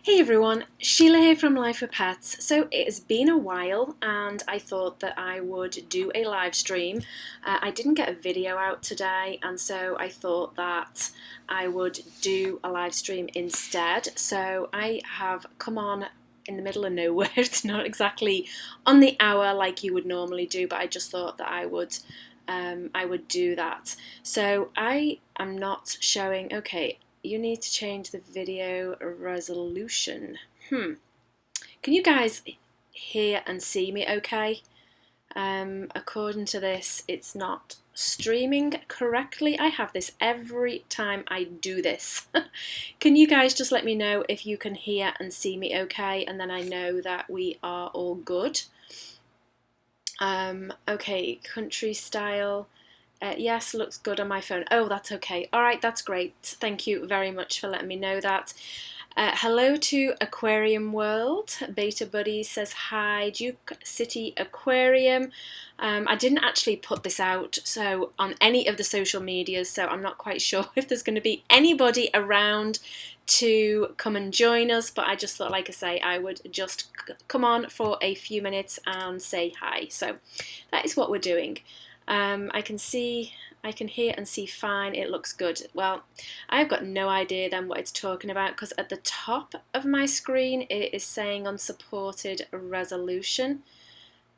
Hey everyone, Sheila here from Life for Pets. So it has been a while and I thought that I would do a live stream. I didn't get a video out today and so I thought that I would do a live stream instead. So I have come on in the middle of nowhere. It's not exactly on the hour like you would normally do, but I just thought that I would do that. So I am not showing, okay, you need to change the video resolution. Can you guys hear and see me okay? According to this, it's not streaming correctly. I have this every time I do this. Can you guys just let me know if you can hear and see me okay, and then I know that we are all good. Okay, country style. Yes, looks good on my phone. Oh, that's okay. All right, that's great. Thank you very much for letting me know that. Hello to Aquarium World. Beta Buddy says hi. Duke City Aquarium. I didn't actually put this out so on any of the social medias, so I'm not quite sure if there's going to be anybody around to come and join us, but I just thought, like I say, I would just come on for a few minutes and say hi. So that is what we're doing. I can hear and see fine. It looks good. Well, I've got no idea then what it's talking about because at the top of my screen it is saying unsupported resolution.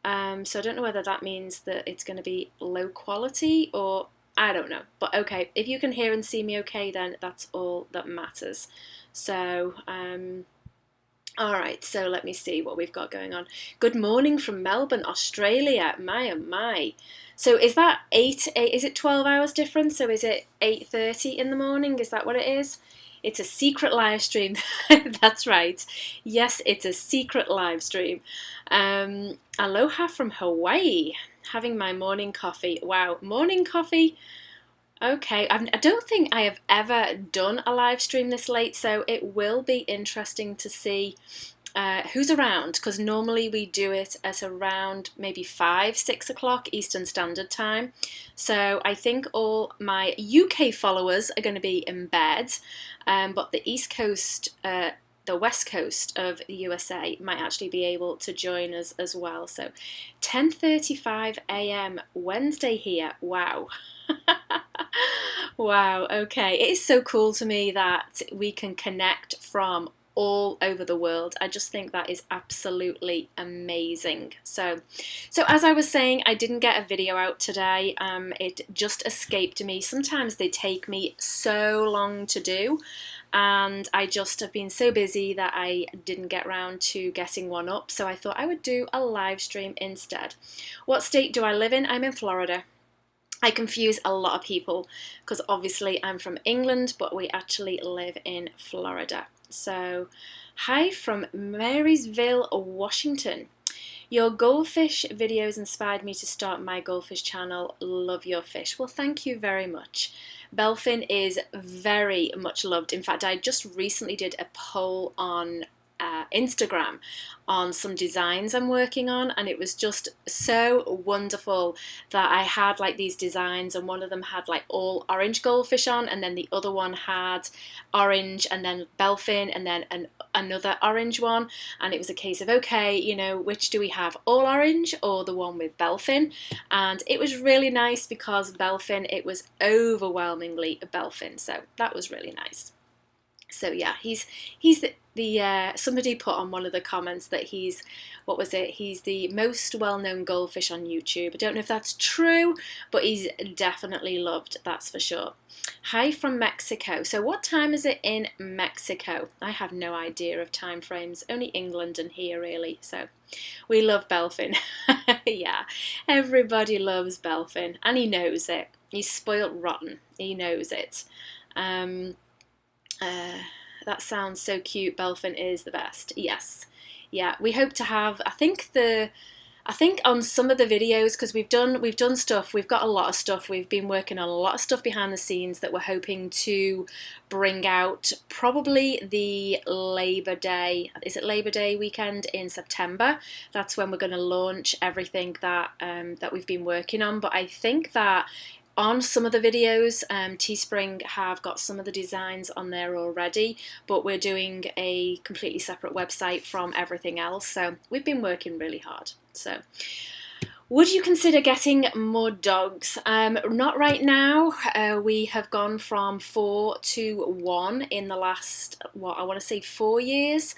So I don't know whether that means that it's going to be low quality or I don't know. But okay, if you can hear and see me okay, then that's all that matters. So, all right, so let me see what we've got going on. Good morning from Melbourne, Australia. My oh my. So is that is it 12 hours difference? So is it 8:30 in the morning? Is that what it is? It's a secret live stream. That's right. Yes, it's a secret live stream. Aloha from Hawaii. Having my morning coffee. Wow, morning coffee. Okay, I don't think I have ever done a live stream this late, so it will be interesting to see who's around, because normally we do it at around maybe 6 o'clock Eastern Standard Time. So I think all my UK followers are going to be in bed, but the East Coast, the West Coast of the USA might actually be able to join us as well. So 10:35 a.m. Wednesday here. Wow. Wow, okay. It is so cool to me that we can connect from all over the world. I just think that is absolutely amazing. So as I was saying, I didn't get a video out today. It just escaped me. Sometimes they take me so long to do, and I just have been so busy that I didn't get round to getting one up. So I thought I would do a live stream instead. What state do I live in? I'm in Florida. I confuse a lot of people because obviously I'm from England, but we actually live in Florida. So, hi from Marysville, Washington. Your goldfish videos inspired me to start my goldfish channel. Love your fish. Well, thank you very much. Bellfin is very much loved. In fact, I just recently did a poll on Instagram on some designs I'm working on, and it was just so wonderful that I had like these designs, and one of them had like all orange goldfish on, and then the other one had orange and then bellfin and then another orange one, and it was a case of, okay, you know, which do we have, all orange or the one with bellfin? And it was really nice because bellfin, it was overwhelmingly bellfin, so that was really nice. So yeah, he's the somebody put on one of the comments that he's the most well-known goldfish on YouTube. I don't know if that's true, but he's definitely loved, that's for sure. Hi from Mexico. So what time is it in Mexico? I have no idea of time frames, only England and here really. So we love bellfin. Yeah, everybody loves bellfin, and he knows it. He's spoilt rotten, he knows it. That sounds so cute. Bellfin is the best. Yes. Yeah, we hope to have, I think on some of the videos, because we've done stuff, we've got a lot of stuff, we've been working on a lot of stuff behind the scenes that we're hoping to bring out probably the Labor Day, is it Labor Day weekend in September? That's when we're going to launch everything that that we've been working on. But I think that on some of the videos. Teespring have got some of the designs on there already, but we're doing a completely separate website from everything else, so we've been working really hard. So would you consider getting more dogs? Not right now. We have gone from 4 to 1 in the last, what I want to say, 4 years.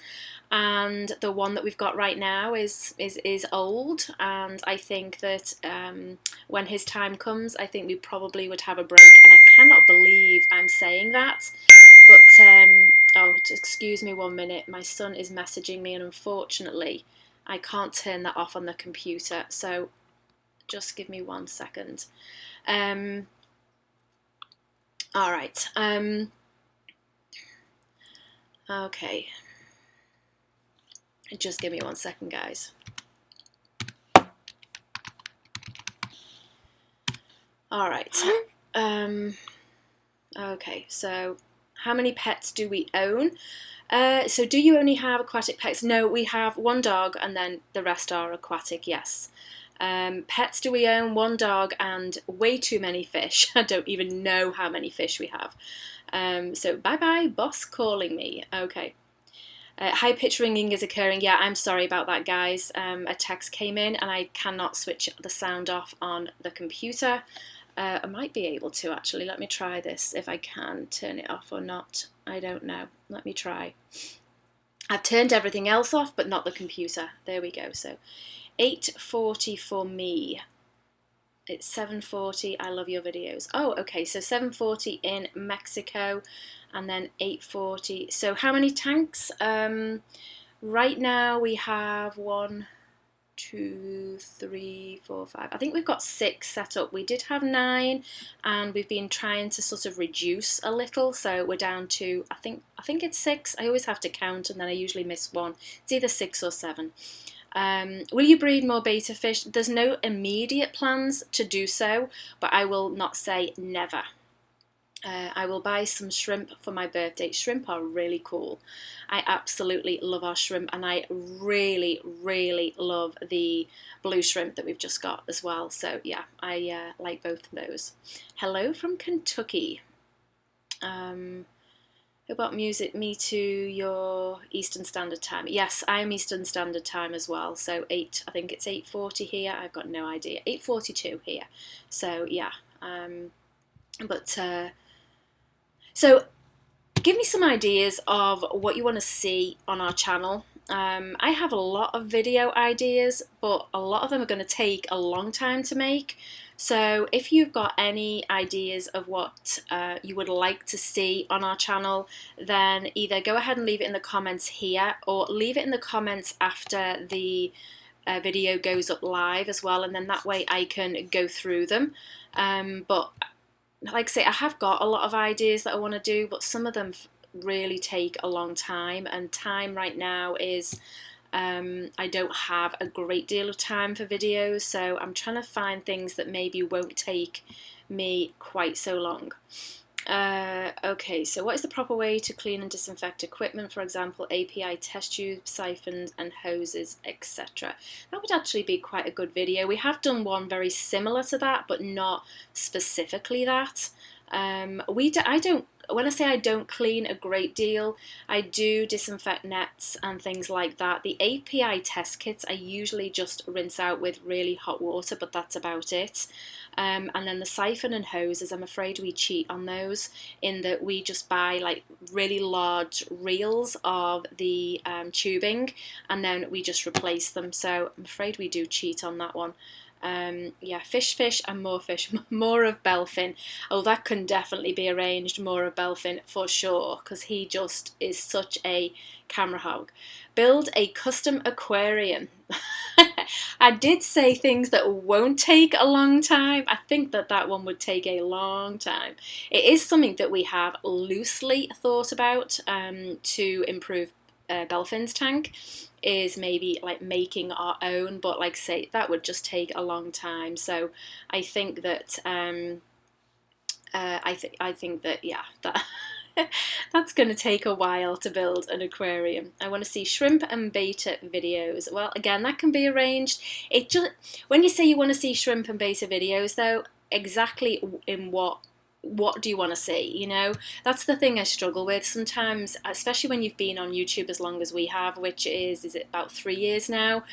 And the one that we've got right now is old, and I think that when his time comes, I think we probably would have a break. And I cannot believe I'm saying that, but oh, excuse me 1 minute. My son is messaging me, and unfortunately, I can't turn that off on the computer. So just give me 1 second. All right. Okay. Just give me 1 second, guys. All right. Okay, so how many pets do we own? So do you only have aquatic pets? No, we have 1 dog, and then the rest are aquatic, yes. Pets do we own? 1 dog and way too many fish. I don't even know how many fish we have. So bye-bye, boss calling me. Okay. High-pitched ringing is occurring. Yeah, I'm sorry about that, guys. A text came in and I cannot switch the sound off on the computer. I might be able to, actually. Let me try this, if I can turn it off or not. I don't know. Let me try. I've turned everything else off, but not the computer. There we go. So 8:40 for me. It's 7:40. I love your videos. Oh, okay. So 7:40 in Mexico, and then 8:40. So how many tanks? Right now we have 1, 2, 3, 4, 5. I think we've got 6 set up. We did have 9, and we've been trying to sort of reduce a little. So we're down to, I think it's 6. I always have to count, and then I usually miss 1. It's either 6 or 7. Will you breed more betta fish? There's no immediate plans to do so, but I will not say never. I will buy some shrimp for my birthday. Shrimp are really cool. I absolutely love our shrimp, and I really, really love the blue shrimp that we've just got as well. So yeah, I like both of those. Hello from Kentucky. Who about music? Me too. Your Eastern Standard Time. Yes, I am Eastern Standard Time as well. So I think it's 8:40 here. I've got no idea. 8:42 here. So yeah. So give me some ideas of what you want to see on our channel. I have a lot of video ideas, but a lot of them are going to take a long time to make. So if you've got any ideas of what you would like to see on our channel, then either go ahead and leave it in the comments here, or leave it in the comments after the video goes up live as well, and then that way I can go through them. But like I say, I have got a lot of ideas that I want to do, but some of them really take a long time, and time right now is I don't have a great deal of time for videos, so I'm trying to find things that maybe won't take me quite so long. Okay, so what is the proper way to clean and disinfect equipment, for example, API test tubes, siphons and hoses, etc.? That would actually be quite a good video. We have done one very similar to that, but not specifically that. When I say I don't clean a great deal, I do disinfect nets and things like that. The API test kits I usually just rinse out with really hot water, but that's about it. And then the siphon and hoses, I'm afraid we cheat on those, in that we just buy like really large reels of the tubing, and then we just replace them. So I'm afraid we do cheat on that one. Yeah, fish and more fish, more of Belfin. Oh, that can definitely be arranged, more of Belfin for sure, because he just is such a camera hog. Build a custom aquarium. I did say things that won't take a long time. I think that one would take a long time. It is something that we have loosely thought about to improve Belfin's tank, is maybe like making our own, but like say that would just take a long time. So I think that I think that yeah, that that's going to take a while to build an aquarium. I want to see shrimp and betta videos. Well, again, that can be arranged. It just, when you say you want to see shrimp and betta videos though, exactly in what do you want to see, you know? That's the thing I struggle with sometimes, especially when you've been on YouTube as long as we have, which is it about 3 years now?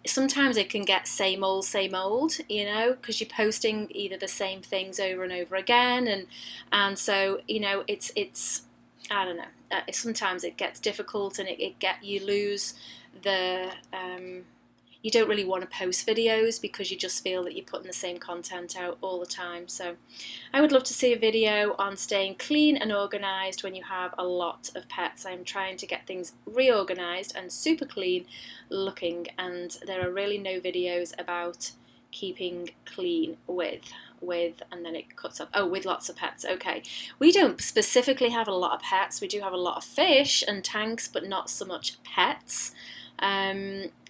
Sometimes it can get same old, you know, because you're posting either the same things over and over again, and so, you know, it's I don't know. Sometimes it gets difficult, and you lose the you don't really want to post videos because you just feel that you're putting the same content out all the time. So I would love to see a video on staying clean and organised when you have a lot of pets. I'm trying to get things reorganised and super clean looking, and there are really no videos about keeping clean with and then it cuts off. Oh, with lots of pets. Okay, we don't specifically have a lot of pets. We do have a lot of fish and tanks, but not so much pets.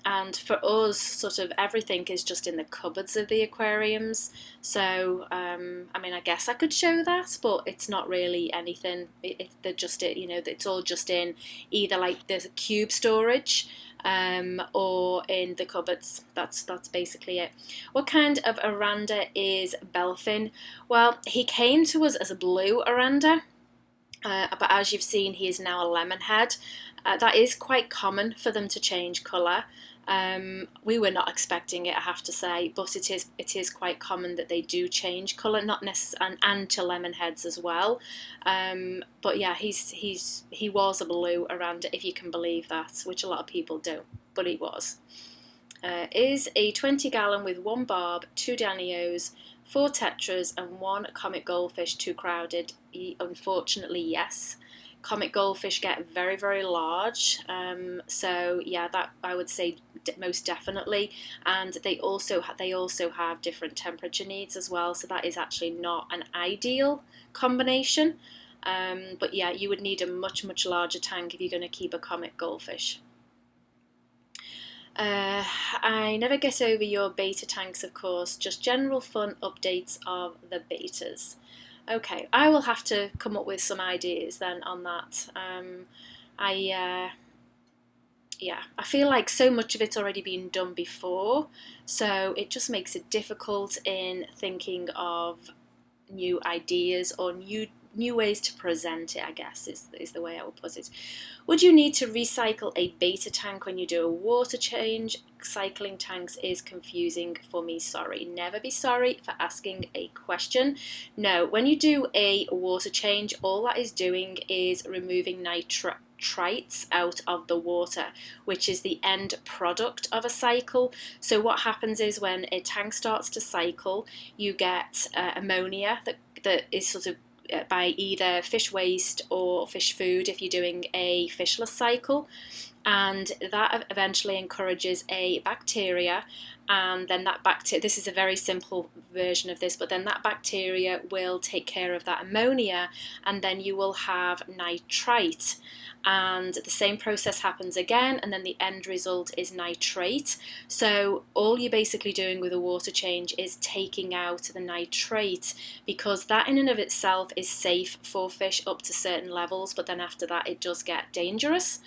And for us, sort of everything is just in the cupboards of the aquariums. So, I mean, I guess I could show that, but it's not really anything. They're just, you know, it's all just in either like the cube storage or in the cupboards. That's basically it. What kind of Aranda is Belfin? Well, he came to us as a blue Aranda. But as you've seen, he is now a lemon head. That is quite common for them to change colour. We were not expecting it, I have to say, but it is quite common that they do change colour, not necessarily, and to lemon heads as well. But yeah, he was a blue Aranda, if you can believe that, which a lot of people don't, but he was. Is a 20-gallon with 1 barb, 2 Danios, 4 tetras and 1 comic goldfish too crowded? Unfortunately, yes. Comic goldfish get very, very large, so yeah, that I would say most definitely. And they also have different temperature needs as well, so that is actually not an ideal combination. But yeah, you would need a much, much larger tank if you're going to keep a comic goldfish. I never get over your beta tanks, of course, just general fun updates of the betas. Okay, I will have to come up with some ideas then on that. Yeah, I feel like so much of it's already been done before, so it just makes it difficult in thinking of new ideas or new ways to present it, I guess is the way I would put it. Would you need to recycle a beta tank when you do a water change? Cycling tanks is confusing for me, sorry. Never be sorry for asking a question. No, when you do a water change, all that is doing is removing nitrites out of the water, which is the end product of a cycle. So what happens is when a tank starts to cycle, you get ammonia that is sort of by either fish waste or fish food if you're doing a fishless cycle, and that eventually encourages a bacteria, and then that bacteria, this is a very simple version of this, but then that bacteria will take care of that ammonia, and then you will have nitrite, and the same process happens again, and then the end result is nitrate. So all you're basically doing with a water change is taking out the nitrate, because that in and of itself is safe for fish up to certain levels, but then after that it does get dangerous.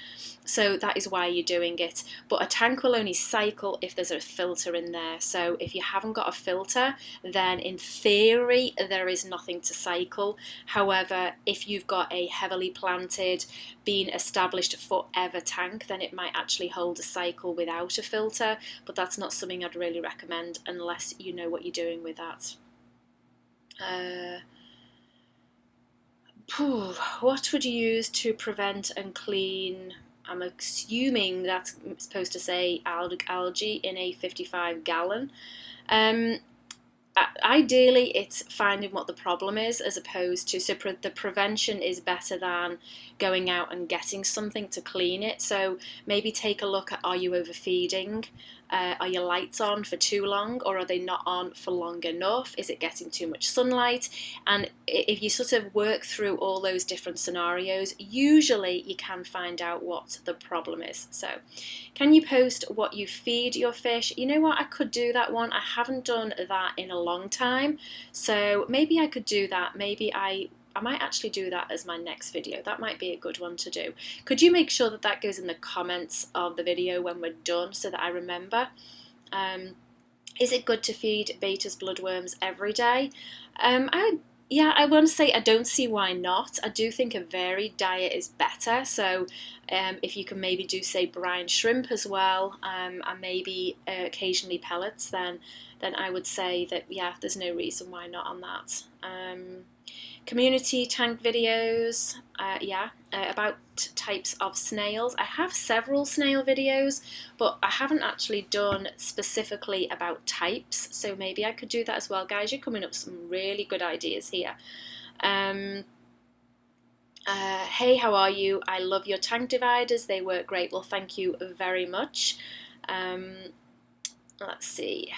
So that is why you're doing it. But a tank will only cycle if there's a filter in there. So if you haven't got a filter, then in theory there is nothing to cycle. However, if you've got a heavily planted, been established forever tank, then it might actually hold a cycle without a filter. But that's not something I'd really recommend unless you know what you're doing with that. What would you use to prevent and clean, I'm assuming that's supposed to say algae in a 55-gallon. Ideally, it's finding what the problem is, as opposed to, so the prevention is better than going out and getting something to clean it. So maybe take a look at, are you overfeeding? Are your lights on for too long, or are they not on for long enough? Is it getting too much sunlight? And if you sort of work through all those different scenarios, usually you can find out what the problem is. So, can you post what you feed your fish? You know what, I could do that one. I haven't done that in a long time, so maybe I could do that. Maybe I might actually do that as my next video. That might be a good one to do. Could you make sure that that goes in the comments of the video when we're done, so that I remember? Is it good to feed Betta's bloodworms every day? I want to say I don't see why not. I do think a varied diet is better. So if you can maybe do, say, brine shrimp as well, and maybe occasionally pellets, then I would say that, yeah, there's no reason why not on that. Community tank videos, about types of snails. I have several snail videos, but I haven't actually done specifically about types, so maybe I could do that as well. Guys, you're coming up with some really good ideas here. Hey, how are you? I love your tank dividers, they work great. Well, thank you very much. Let's see.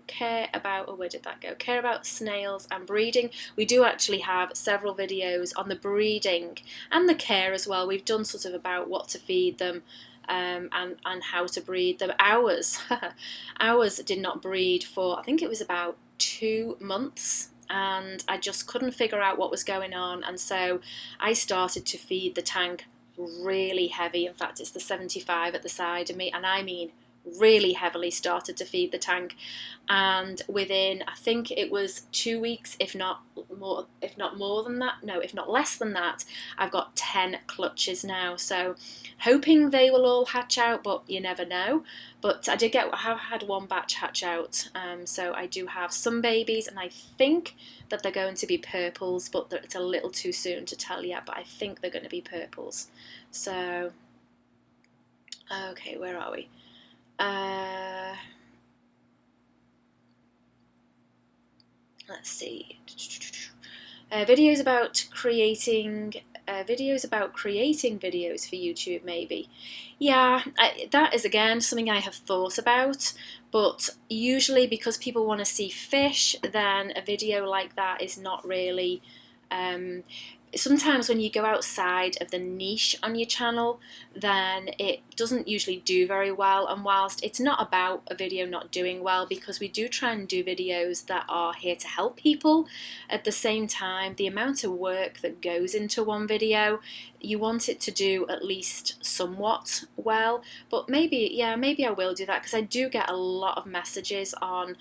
Care about, where did that go? Care about snails and breeding. We do actually have several videos on the breeding and the care as well. We've done sort of about what to feed them and how to breed them. Ours did not breed for, I think it was about 2 months, and I just couldn't figure out what was going on, and so I started to feed the tank really heavy. In fact, it's the 75 at the side of me, and I mean really heavily started to feed the tank, and within, I think it was 2 weeks, if not more than that, no, if not less than that, I've got 10 clutches now. So hoping they will all hatch out, but you never know. But I have had one batch hatch out, so I do have some babies, and I think that they're going to be purples, but it's a little too soon to tell yet, but I think they're going to be purples. So okay, where are we? Let's see. Videos about creating videos for YouTube, maybe. Yeah, that is again something I have thought about, but usually because people want to see fish, then a video like that is not really sometimes when you go outside of the niche on your channel, then it doesn't usually do very well. And whilst it's not about a video not doing well, because we do try and do videos that are here to help people, at the same time, the amount of work that goes into one video, you want it to do at least somewhat well. But maybe I will do that, because I do get a lot of messages on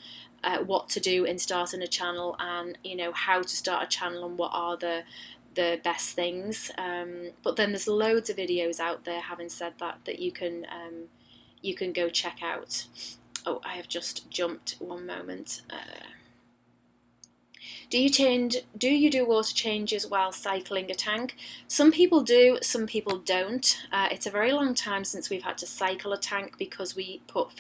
what to do in starting a channel, and how to start a channel, and what are the best things, but then there's loads of videos out there, having said that you can go check out. Oh, I have just jumped one moment. Do you do water changes while cycling a tank? Some people do, some people don't. It's a very long time since we've had to cycle a tank, because we put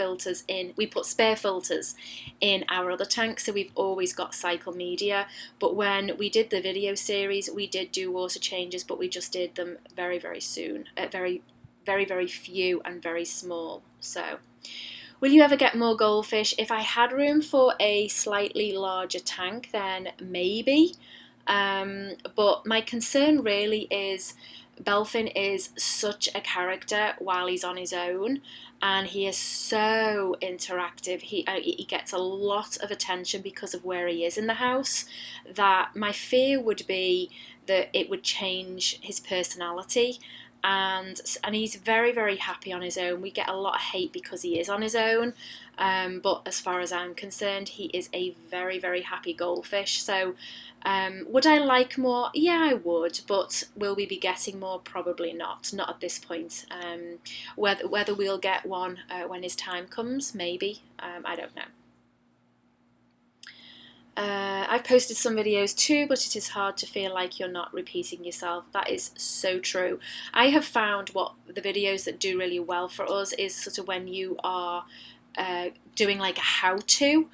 spare filters in our other tank, so we've always got cycle media. But when we did the video series, we did do water changes, but we just did them very, very soon. Very, very, very few and very small. So, will you ever get more goldfish? If I had room for a slightly larger tank, then maybe. But my concern really is Belfin is such a character while he's on his own, and he is so interactive. He gets a lot of attention because of where he is in the house, that my fear would be that it would change his personality. And he's very, very happy on his own. We get a lot of hate because he is on his own, but as far as I'm concerned, he is a very, very happy goldfish. So would I like more? Yeah, I would, but will we be getting more? Probably not at this point. Whether we'll get one when his time comes, maybe, I don't know. I've posted some videos too, but it is hard to feel like you're not repeating yourself. That is so true. I have found what the videos that do really well for us is sort of when you are doing like a how-to.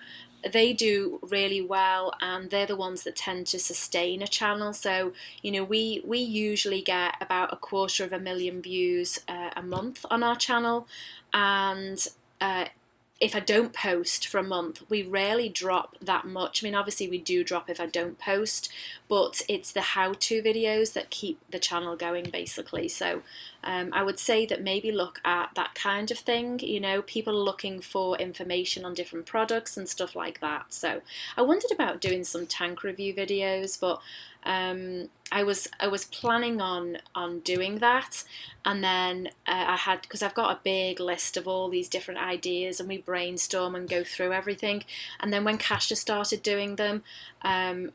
They do really well, and they're the ones that tend to sustain a channel. So we usually get about 250,000 views a month on our channel, and if I don't post for a month, we rarely drop that much. I mean, obviously we do drop if I don't post, but it's the how-to videos that keep the channel going, basically. So I would say that maybe look at that kind of thing. People are looking for information on different products and stuff like that. So I wondered about doing some tank review videos, but I was planning on doing that, and then I had, because I've got a big list of all these different ideas, and we brainstorm and go through everything. And then when Kasia started doing them, I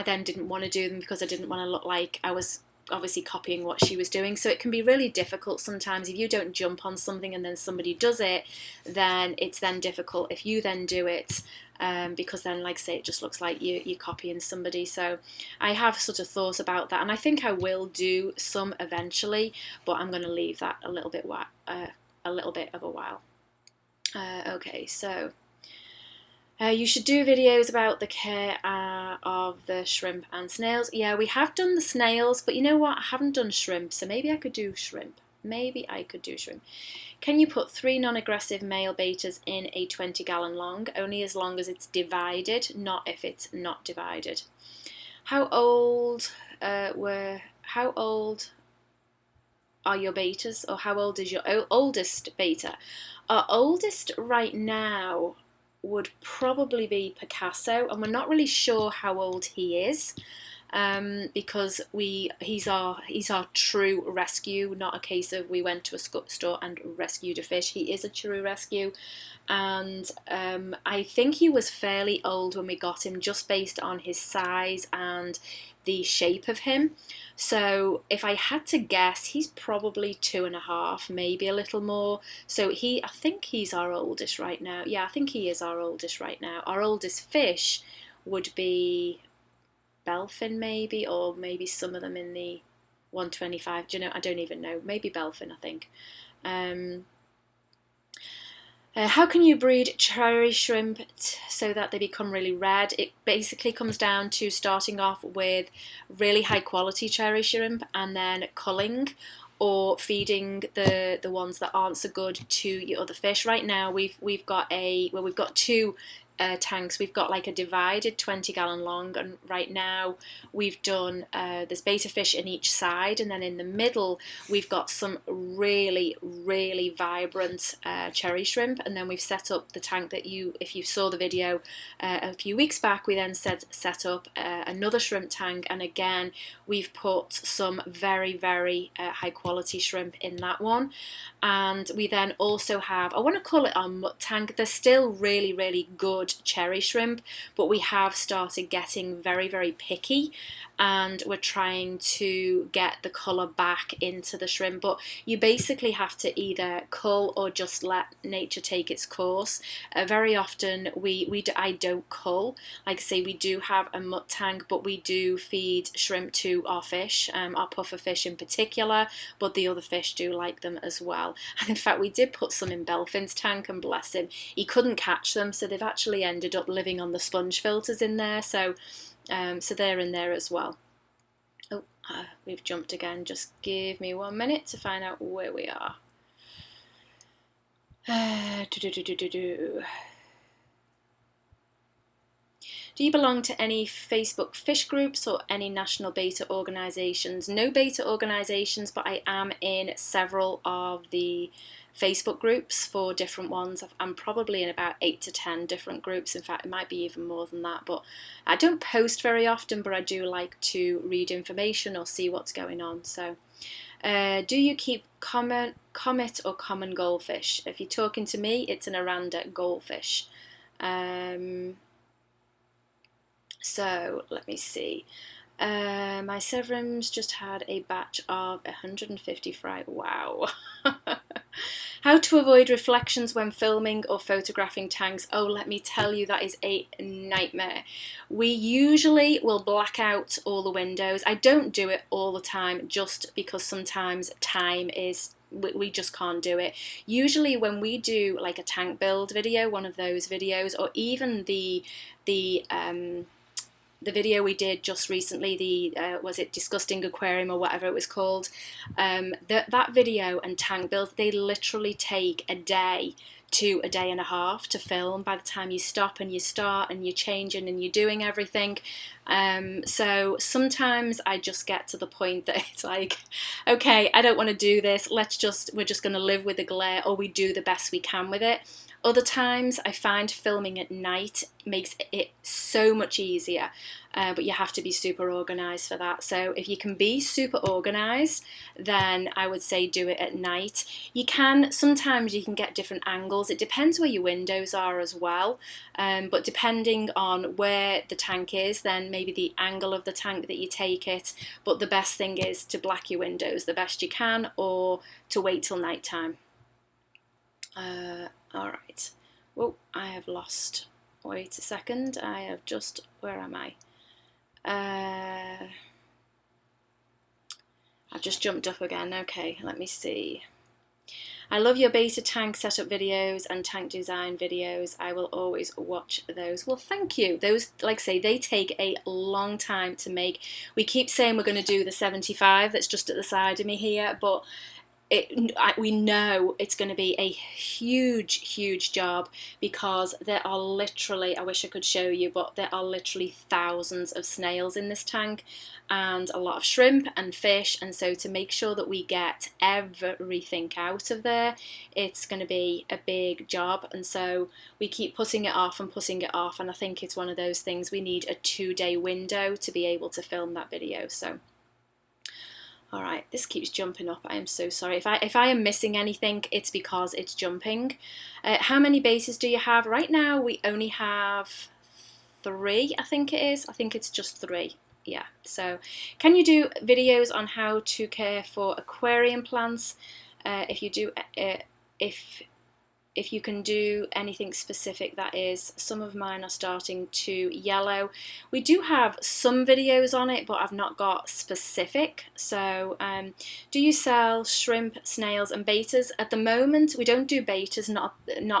then didn't want to do them because I didn't want to look like I was obviously copying what she was doing. So it can be really difficult sometimes if you don't jump on something and then somebody does it, then it's then difficult if you then do it, because then, like I say, it just looks like you're copying somebody. So I have sort of thought about that, and I think I will do some eventually, but I'm going to leave that a little bit of a while. Okay, so you should do videos about the care of the shrimp and snails. Yeah, we have done the snails, but you know what? I haven't done shrimp, so maybe I could do shrimp. Can you put 3 non-aggressive male betas in a 20-gallon long? Only as long as it's divided, not if it's not divided. How old are your betas, or how old is your oldest beta? Our oldest right now would probably be Picasso, and we're not really sure how old he is, because he's our true rescue, not a case of we went to a store and rescued a fish. He is a true rescue, and I think he was fairly old when we got him, just based on his size and the shape of him. So if I had to guess, he's probably 2.5, maybe a little more. So I think he's our oldest right now. Yeah, I think he is our oldest right now. Our oldest fish would be Belfin, maybe, or maybe some of them in the 125. Do you know? I don't even know. Maybe Belfin, I think. How can you breed cherry shrimp so that they become really red? It basically comes down to starting off with really high quality cherry shrimp and then culling, or feeding the ones that aren't so good to your other fish. Right now we've got two tanks. We've got like a divided 20-gallon long, and right now we've done there's beta fish in each side, and then in the middle we've got some really vibrant cherry shrimp. And then we've set up the tank that if you saw the video a few weeks back, we then set up another shrimp tank, and again we've put some very high quality shrimp in that one. And we then also have, I want to call it our mutt tank. They're still really good cherry shrimp, but we have started getting very picky, and we're trying to get the colour back into the shrimp. But you basically have to either cull or just let nature take its course. Very often I don't cull. Like I say, we do have a mutt tank, but we do feed shrimp to our fish, our puffer fish in particular, but the other fish do like them as well. And in fact, we did put some in Belfin's tank, and bless him, he couldn't catch them, so they've actually ended up living on the sponge filters in there. So they're in there as well. Oh, we've jumped again. Just give me 1 minute to find out where we are. Do you belong to any Facebook fish groups or any national beta organisations? No beta organisations, but I am in several of the Facebook groups for different ones. I'm probably in about 8 to 10 different groups. In fact, it might be even more than that, but I don't post very often, but I do like to read information or see what's going on. So do you keep comet or common goldfish? If you're talking to me, it's an Aranda goldfish. So let me see. My Severums just had a batch of 150 fry. Wow. How to avoid reflections when filming or photographing tanks? Oh, let me tell you, that is a nightmare. We usually will black out all the windows. I don't do it all the time, just because sometimes time is, we just can't do it. Usually when we do like a tank build video, one of those videos, or even the video we did just recently, was it Disgusting Aquarium or whatever it was called, that video and tank builds, they literally take a day to a day and a half to film by the time you stop and you start and you're changing and you're doing everything. So sometimes I just get to the point that it's like, okay, I don't want to do this, we're just going to live with the glare, or we do the best we can with it. Other times I find filming at night makes it so much easier, but you have to be super organised for that. So if you can be super organised, then I would say do it at night. Sometimes you can get different angles. It depends where your windows are as well, but depending on where the tank is, then maybe the angle of the tank that you take it. But the best thing is to black your windows the best you can, or to wait till night time. All right. Oh, I have lost. Wait a second. I have just. Where am I? I've just jumped up again. Okay, let me see. I love your beta tank setup videos and tank design videos. I will always watch those. Well, thank you. Those, like I say, they take a long time to make. We keep saying we're going to do the 75 that's just at the side of me here, but we know it's going to be a huge job, because there are literally, I wish I could show you, but there are literally thousands of snails in this tank, and a lot of shrimp and fish, and so to make sure that we get everything out of there, it's going to be a big job. And so we keep putting it off, and I think it's one of those things, we need a 2-day window to be able to film that video. So all right, this keeps jumping up. I am so sorry. If I am missing anything, it's because it's jumping. How many bases do you have? Right now, we only have 3, I think it is. I think it's just 3. Yeah, so can you do videos on how to care for aquarium plants? If you do, if you can do anything specific, that is. Some of mine are starting to yellow. We do have some videos on it, but I've not got specific. So do you sell shrimp, snails and bettas? At the moment we don't do bettas,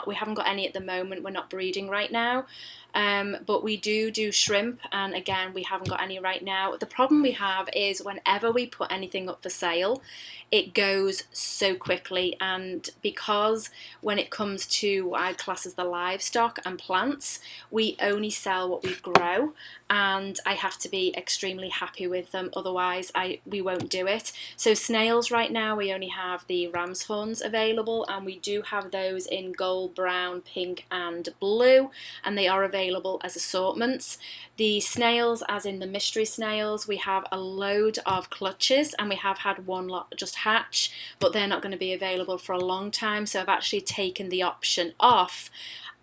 we haven't got any at the moment. We're not breeding right now. But we do shrimp, and again, we haven't got any right now. The problem we have is whenever we put anything up for sale, it goes so quickly, and because when it comes to what I class as the livestock and plants, we only sell what we grow, and I have to be extremely happy with them, otherwise we won't do it. So snails right now, we only have the ram's horns available, and we do have those in gold, brown, pink and blue, and they are available as assortments. The snails, as in the mystery snails, we have a load of clutches, and we have had one lot just hatch, but they're not going to be available for a long time, so I've actually taken the option off,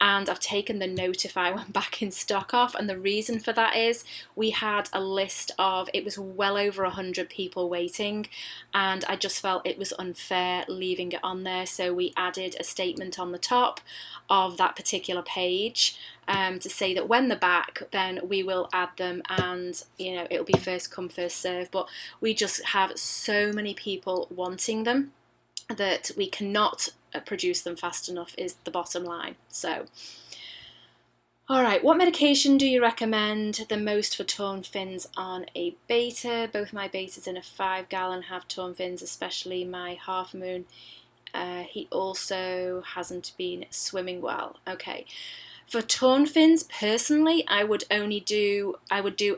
and I've taken the notify when back in stock off. And the reason for that is we had a list of, it was well over 100 people waiting, and I just felt it was unfair leaving it on there, so we added a statement on the top of that particular page to say that when they're back, then we will add them, and you know, it'll be first come first serve. But we just have so many people wanting them that we cannot produce them fast enough, is the bottom line. So all right, what medication do you recommend the most for torn fins on a beta? Both my betas in a 5-gallon have torn fins, especially my half moon. He also hasn't been swimming well. Okay. For torn fins, personally, I would do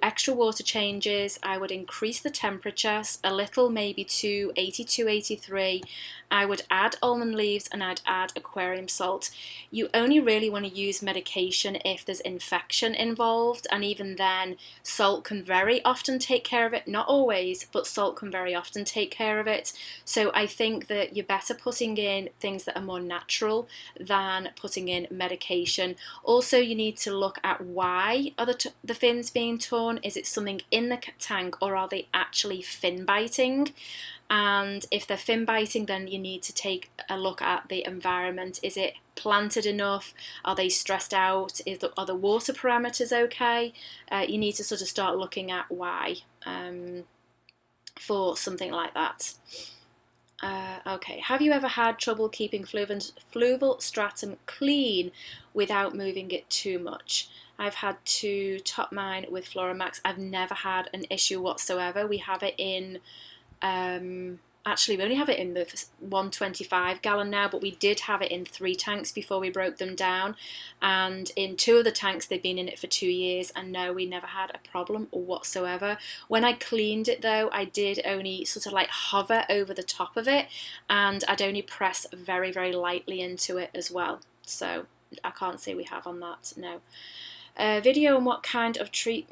extra water changes. I would increase the temperature a little, maybe to 82, 83. I would add almond leaves, and I'd add aquarium salt. You only really want to use medication if there's infection involved, and even then, salt can very often take care of it. Not always, but salt can very often take care of it. So I think that you're better putting in things that are more natural than putting in medication. Also, you need to look at why are the fins being torn. Is it something in the tank, or are they actually fin biting? And if they're fin biting, then you need to take a look at the environment. Is it planted enough? Are they stressed out? Are the water parameters okay? You need to sort of start looking at why for something like that. Okay, have you ever had trouble keeping fluval stratum clean without moving it too much? I've had to top mine with Floramax. I've never had an issue whatsoever. We have it in actually we only have it in the 125 gallon now, but we did have it in 3 tanks before we broke them down, and in 2 of the tanks they've been in it for 2 years, and no, we never had a problem whatsoever. When I cleaned it though, I did only sort of like hover over the top of it, and I'd only press very, very lightly into it as well. So I can't say we have on that, no. Video on what kind of tank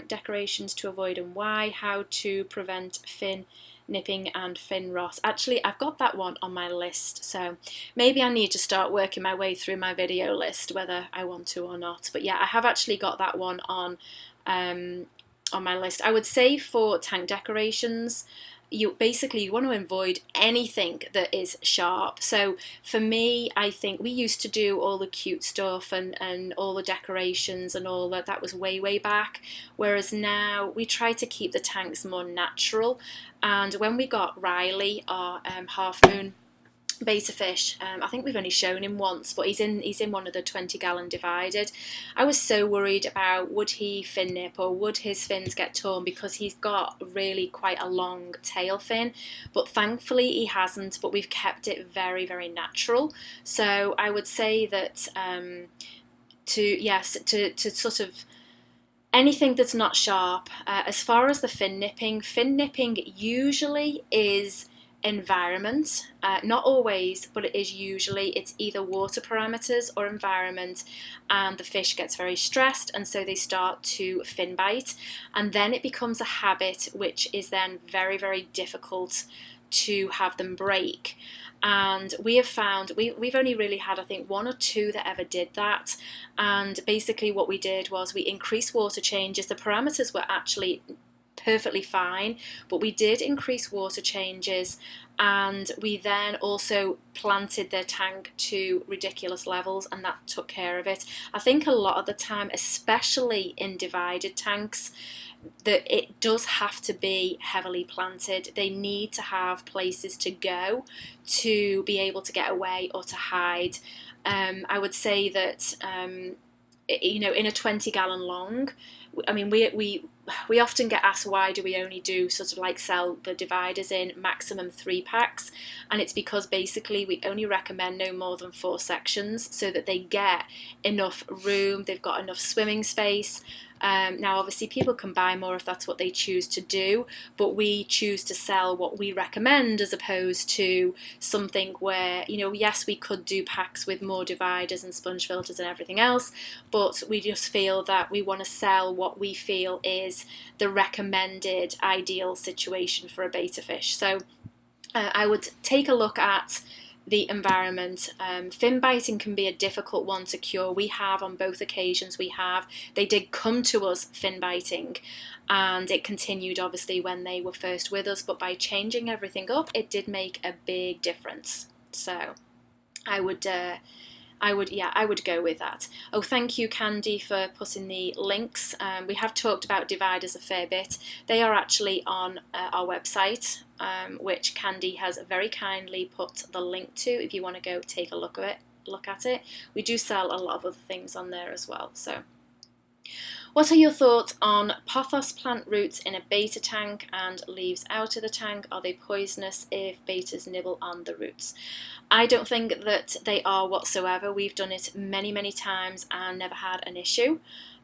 decorations to avoid and why, how to prevent fin nipping and fin rot. Actually, I've got that one on my list, so maybe I need to start working my way through my video list, whether I want to or not. But yeah, I have actually got that one on my list. I would say for tank decorations, you want to avoid anything that is sharp. So for me, I think we used to do all the cute stuff and all the decorations and all that. That was way back. Whereas now we try to keep the tanks more natural. And when we got Riley, our half moon beta fish, I think we've only shown him once, but he's in one of the 20-gallon divided. I was so worried about would he fin nip or would his fins get torn, because he's got really quite a long tail fin, but thankfully he hasn't, but we've kept it very natural. So I would say that to sort of anything that's not sharp. As far as the fin nipping usually is environment, not always, but it is usually. It's either water parameters or environment, and the fish gets very stressed, and so they start to fin bite, and then it becomes a habit, which is then very difficult to have them break. And we have found we've only really had, I think, 1 or 2 that ever did that. And basically what we did was we increased water changes. The parameters were actually perfectly fine, but we did increase water changes, and we then also planted their tank to ridiculous levels, and that took care of it. I think a lot of the time, especially in divided tanks, that it does have to be heavily planted. They need to have places to go to be able to get away or to hide. I would say that in a 20-gallon long, I mean, we often get asked, why do we only do sort of like sell the dividers in maximum 3 packs, and it's because basically we only recommend no more than 4 sections so that they get enough room, they've got enough swimming space. Now obviously people can buy more if that's what they choose to do, but we choose to sell what we recommend, as opposed to something where, yes, we could do packs with more dividers and sponge filters and everything else, but we just feel that we want to sell what we feel is the recommended ideal situation for a beta fish. So I would take a look at the environment. Fin biting can be a difficult one to cure. We have on both occasions, they did come to us fin biting, and it continued obviously when they were first with us, but by changing everything up, it did make a big difference. So I would go with that. Oh, thank you, Candy, for putting the links. We have talked about dividers a fair bit. They are actually on our website, which Candy has very kindly put the link to if you want to go take a look at it. We do sell a lot of other things on there as well. So, what are your thoughts on pothos plant roots in a beta tank and leaves out of the tank? Are they poisonous if betas nibble on the roots? I don't think that they are whatsoever. We've done it many times and never had an issue.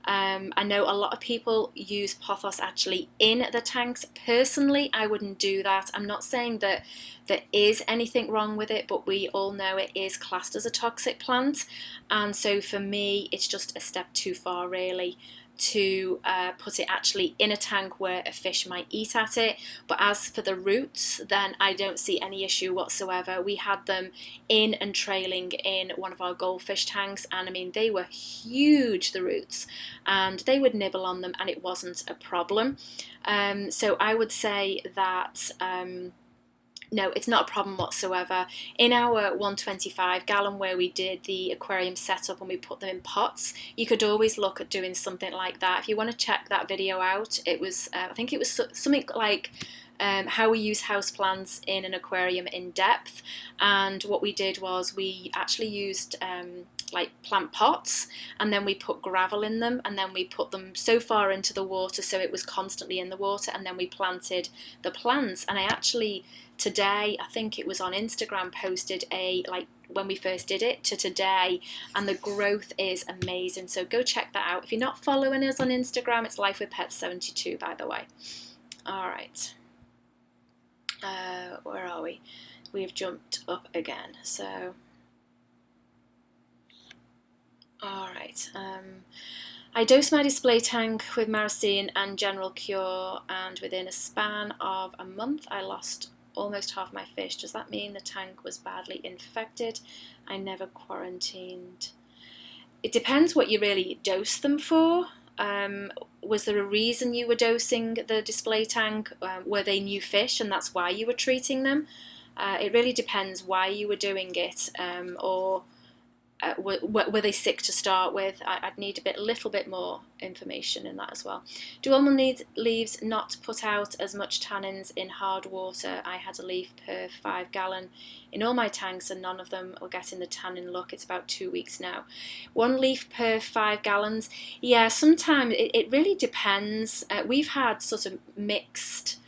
I know a lot of people use pothos actually in the tanks. Personally, I wouldn't do that. I'm not saying that there is anything wrong with it, but we all know it is classed as a toxic plant, and so for me it's just a step too far really to put it actually in a tank where a fish might eat at it. But as for the roots, then I don't see any issue whatsoever. We had them in and trailing in one of our goldfish tanks, and I mean, they were huge, the roots, and they would nibble on them and it wasn't a problem. So I would say that no, it's not a problem whatsoever. In our 125 gallon where we did the aquarium setup and we put them in pots, you could always look at doing something like that. If you want to check that video out, it was I think it was something like how we use houseplants in an aquarium in depth. And what we did was we actually used like plant pots, and then we put gravel in them, and then we put them so far into the water so it was constantly in the water, and then we planted the plants. And I actually today, I think it was on Instagram, posted a like when we first did it to today, and the growth is amazing, so go check that out. If you're not following us on Instagram, it's Life with Pets 72, by the way. All right, where are we? We've jumped up again, so all right. I dosed my display tank with myrcene and general cure, and within a span of a month I lost almost half my fish. Does that mean the tank was badly infected? I never quarantined. It depends what you really dose them for. Was there a reason you were dosing the display tank? Were they new fish and that's why you were treating them? It really depends why you were doing it, or were they sick to start with? I'd need a little bit more information in that as well. Do almond leaves not put out as much tannins in hard water? I had a leaf per 5 gallon in all my tanks and none of them were getting the tannin look. It's about 2 weeks now. 1 leaf per 5 gallons. Yeah, sometimes it really depends. We've had sort of mixed,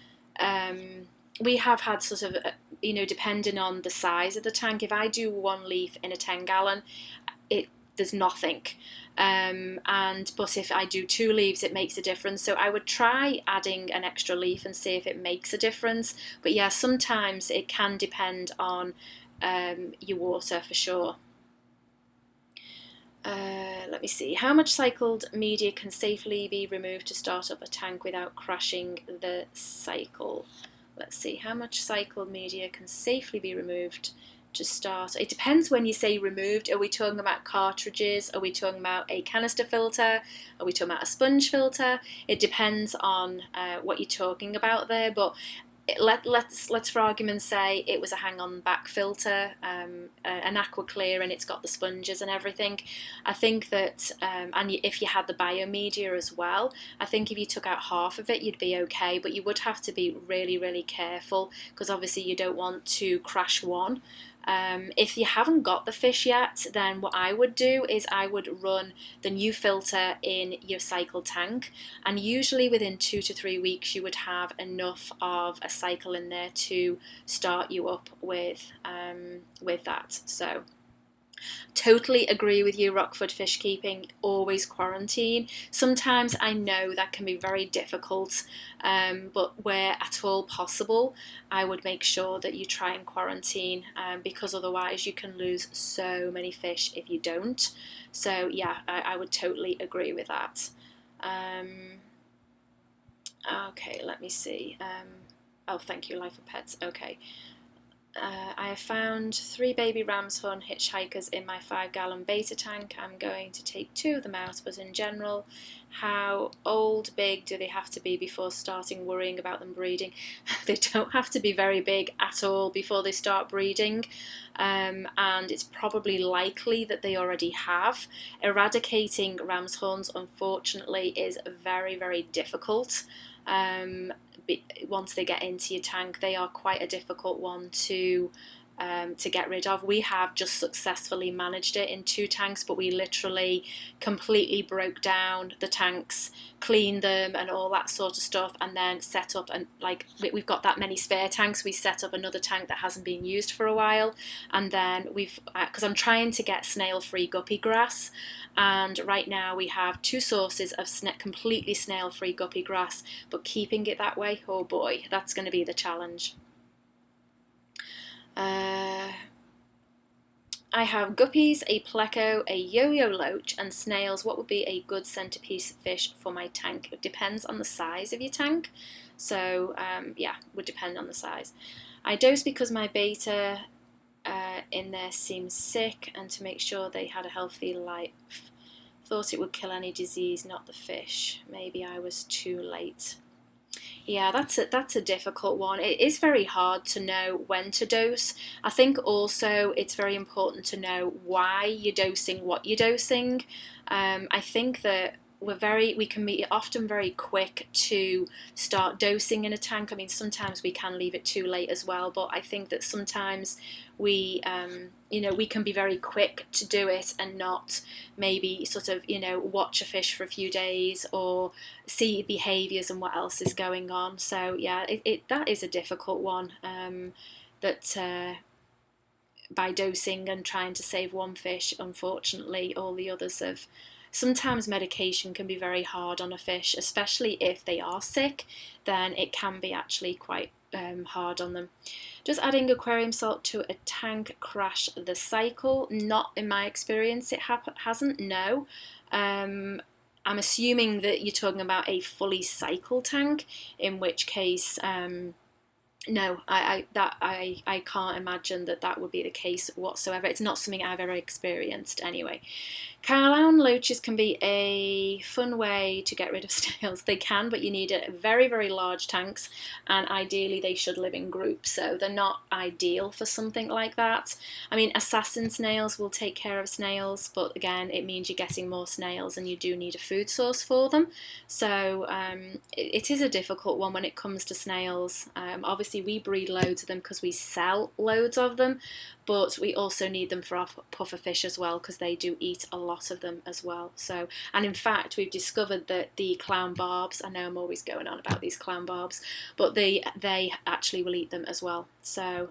we have had sort of, you know, depending on the size of the tank. If I do 1 leaf in a 10 gallon, there's nothing. But if I do 2 leaves, it makes a difference. So I would try adding an extra leaf and see if it makes a difference. But yeah, sometimes it can depend on your water for sure. Let me see. How much cycled media can safely be removed to start up a tank without crashing the cycle? Let's see, how much cycled media can safely be removed to start? It depends when you say removed. Are we talking about cartridges? Are we talking about a canister filter? Are we talking about a sponge filter? It depends on what you're talking about there, but let's for argument's say it was a hang-on back filter, an aqua clear, and it's got the sponges and everything. I think that, and if you had the biomedia as well, I think if you took out half of it, you'd be okay, but you would have to be really, really careful because obviously you don't want to crash one. If you haven't got the fish yet, then what I would do is I would run the new filter in your cycle tank, and usually within 2 to 3 weeks you would have enough of a cycle in there to start you up with that. So totally agree with you, Rockford Fish Keeping. Always quarantine. Sometimes I know that can be very difficult, but where at all possible, I would make sure that you try and quarantine, because otherwise you can lose so many fish if you don't. So yeah, I would totally agree with that. Okay, let me see. Oh, thank you, Life of Pets. Okay. I have found 3 baby ram's horn hitchhikers in my 5 gallon Betta tank. I'm going to take 2 of them out, but in general, how big do they have to be before starting worrying about them breeding? They don't have to be very big at all before they start breeding, and it's probably likely that they already have. Eradicating ram's horns, unfortunately, is very, very difficult. Once they get into your tank, they are quite a difficult one to get rid of. We have just successfully managed it in 2 tanks, but we literally completely broke down the tanks, cleaned them and all that sort of stuff, and then set up, and like we've got that many spare tanks, we set up another tank that hasn't been used for a while, and then we've, because I'm trying to get snail-free guppy grass, and right now we have 2 sources of completely snail-free guppy grass, but keeping it that way, oh boy, that's going to be the challenge. I have guppies, a pleco, a yo-yo loach, and snails. What would be a good centerpiece fish for my tank? It depends on the size of your tank, so yeah, would depend on the size. I dose because my beta in there seems sick, and to make sure they had a healthy life. Thought it would kill any disease, not the fish. Maybe I was too late. Yeah, that's a difficult one. It is very hard to know when to dose. I think also it's very important to know why you're dosing what you're dosing. I think that we can be often very quick to start dosing in a tank. I mean, sometimes we can leave it too late as well, but I think that sometimes we we can be very quick to do it and not maybe sort of watch a fish for a few days or see behaviors and what else is going on. So yeah, that is a difficult one, that by dosing and trying to save one fish, unfortunately all the others have. Sometimes medication can be very hard on a fish, especially if they are sick, then it can be actually quite hard on them. Does adding aquarium salt to a tank crash the cycle? Not in my experience, it hasn't, no. I'm assuming that you're talking about a fully cycle tank, in which case no, I can't imagine that would be the case whatsoever. It's not something I've ever experienced anyway. Carlisle loaches can be a fun way to get rid of snails. They can, but you need very, very large tanks, and ideally they should live in groups, so they're not ideal for something like that. I mean, assassin snails will take care of snails, but again, it means you're getting more snails and you do need a food source for them. So it is a difficult one when it comes to snails. Obviously, we breed loads of them because we sell loads of them, but we also need them for our puffer fish as well, because they do eat a lot of them as well. So, and in fact, we've discovered that the clown barbs, I know I'm always going on about these clown barbs, but they actually will eat them as well. So,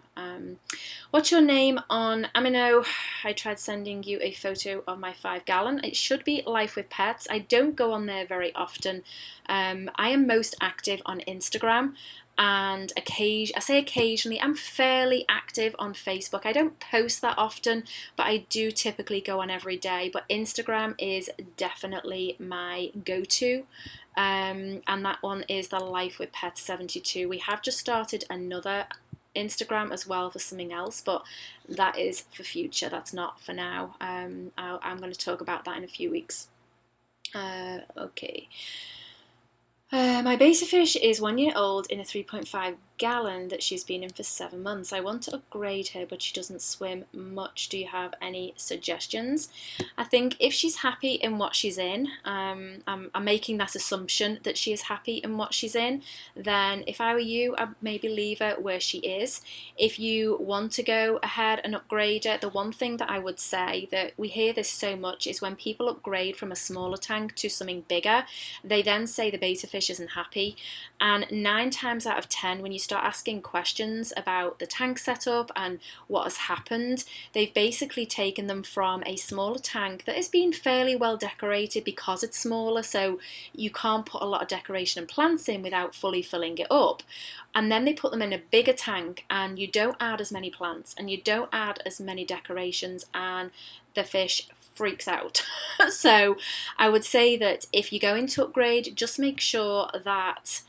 what's your name on Amino? I tried sending you a photo of my 5-gallon. It should be Life with Pets. I don't go on there very often. I am most active on Instagram, and I say occasionally, I'm fairly active on Facebook. I don't post that often, but I do typically go on every day. But Instagram is definitely my go-to, and that one is the Life with Pets 72. We have just started another Instagram as well for something else, but that is for future. That's not for now. I'm going to talk about that in a few weeks. Okay. My beta fish is 1 year old in a 3.5 gallon that she's been in for 7 months. I want to upgrade her, but she doesn't swim much. Do you have any suggestions? I think if she's happy in what she's in, I'm making that assumption that she is happy in what she's in, then if I were you, I'd maybe leave her where she is. If you want to go ahead and upgrade her, the one thing that I would say, that we hear this so much, is when people upgrade from a smaller tank to something bigger, they then say the beta fish isn't happy. And 9 times out of 10, when you start asking questions about the tank setup and what has happened, they've basically taken them from a smaller tank that has been fairly well decorated because it's smaller, so you can't put a lot of decoration and plants in without fully filling it up. And then they put them in a bigger tank and you don't add as many plants and you don't add as many decorations, and the fish freaks out. So I would say that if you're going to upgrade, just make sure that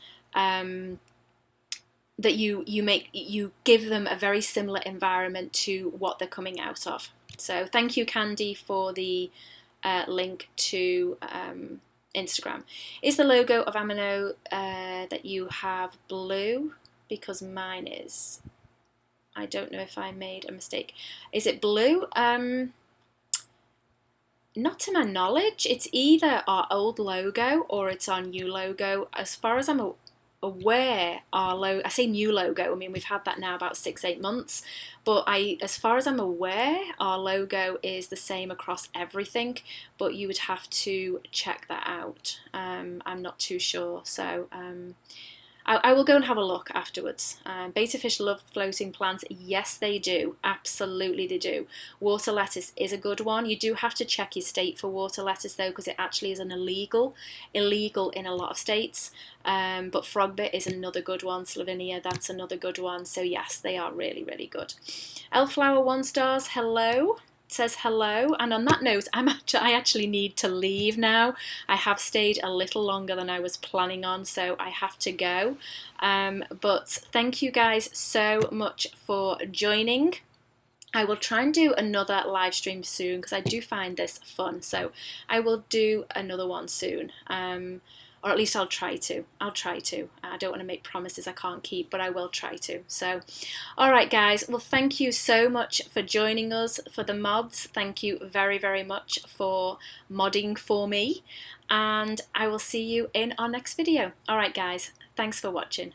that you give them a very similar environment to what they're coming out of. So thank you, Candy, for the link to Instagram. Is the logo of Amino that you have blue? Because mine is. I don't know if I made a mistake. Is it blue? Not to my knowledge. It's either our old logo or it's our new logo. As far as I'm aware, our logo, I say new logo, I mean we've had that now about 6-8 months, but as far as I'm aware, our logo is the same across everything, but you would have to check that out. I'm not too sure, so I will go and have a look afterwards. Beta fish love floating plants. Yes, they do. Absolutely they do. Water lettuce is a good one. You do have to check your state for water lettuce though, because it actually is illegal in a lot of states. But frogbit is another good one. Slovenia, that's another good one. So yes, they are really, really good. Elflower 1 stars, hello. Says hello, and on that note, I actually need to leave now. I have stayed a little longer than I was planning on, so I have to go. But thank you guys so much for joining. I will try and do another live stream soon because I do find this fun, so I will do another one soon. Or or at least I'll try to. I don't want to make promises I can't keep, but I will try to. So, all right, guys. Well, thank you so much for joining us for the mods. Thank you very, very much for modding for me. And I will see you in our next video. All right, guys. Thanks for watching.